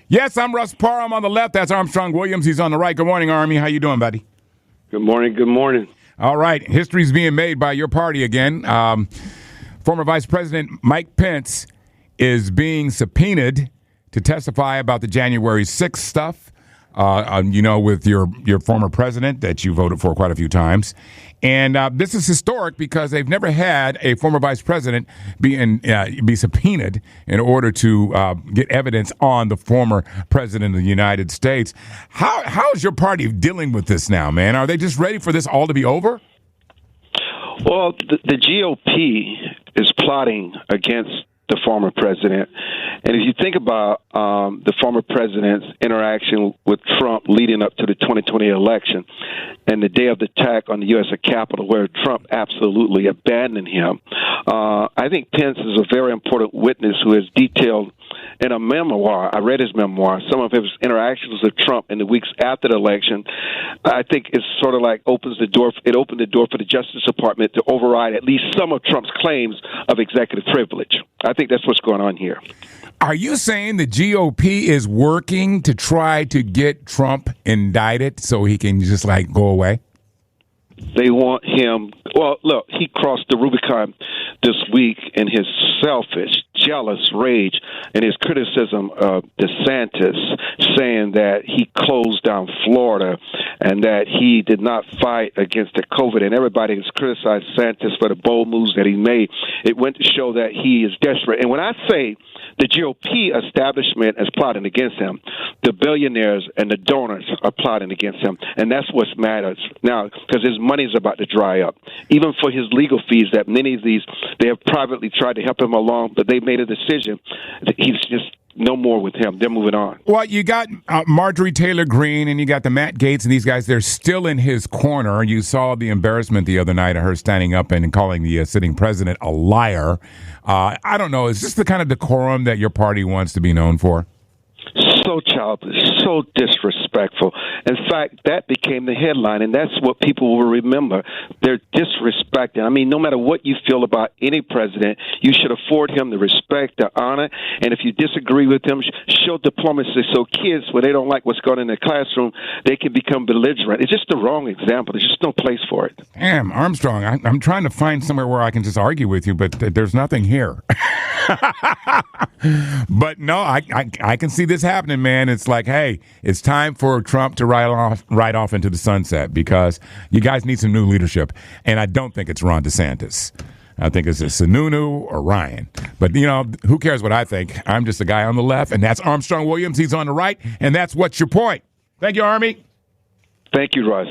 Yes, I'm Russ Parr. I'm on the left. That's Armstrong Williams. He's on the right. Good morning, Army. How you doing, buddy? Good morning. Good morning. All right. History's being made by your party again. Former Vice President Mike Pence is being subpoenaed to testify about the January 6th stuff, with your former president that you voted for quite a few times. And this is historic because they've never had a former vice president be subpoenaed in order to get evidence on the former president of the United States. How is your party dealing with this now, man? Are they just ready for this all to be over? Well, the GOP is plotting against the former president. And if you think about the former president's interaction with Trump leading up to the 2020 election and the day of the attack on the U.S. Capitol where Trump absolutely abandoned him, I think Pence is a very important witness who has detailed in a memoir. I read his memoir, some of his interactions with Trump in the weeks after the election. I think it's sort of like opened the door for the Justice Department to override at least some of Trump's claims of executive privilege. I think that's what's going on here. Are you saying the GOP is working to try to get Trump indicted so he can just go away? They want him. Well, look, he crossed the Rubicon this week in his selfish, jealous rage and his criticism of DeSantis, saying that he closed down Florida and that he did not fight against the COVID. And everybody has criticized DeSantis for the bold moves that he made. It went to show that he is desperate. And when I say the GOP establishment is plotting against him, the billionaires and the donors are plotting against him. And that's what matters now, because his money is about to dry up. Even for his legal fees that many of these, they have privately tried to help him along, but they made a decision. He's just no more with him. They're moving on. Well, you got Marjorie Taylor Greene and you got the Matt Gaetz and these guys. They're still in his corner. You saw the embarrassment the other night of her standing up and calling the sitting president a liar. I don't know. Is this the kind of decorum that your party wants to be known for? So childish, so disrespectful. In fact, that became the headline, and that's what people will remember. They're disrespecting. I mean, no matter what you feel about any president, you should afford him the respect, the honor, and if you disagree with him, show diplomacy so kids, when they don't like what's going on in the classroom, they can become belligerent. It's just the wrong example. There's just no place for it. Damn, Armstrong, I'm trying to find somewhere where I can just argue with you, but there's nothing here. But no, I can see this happening, man. It's like, hey, it's time for Trump to ride off into the sunset because you guys need some new leadership. And I don't think it's Ron DeSantis. I think it's Sununu or Ryan. But, who cares what I think? I'm just a guy on the left, and that's Armstrong Williams. He's on the right, and that's what's your point. Thank you, Army. Thank you, Russ.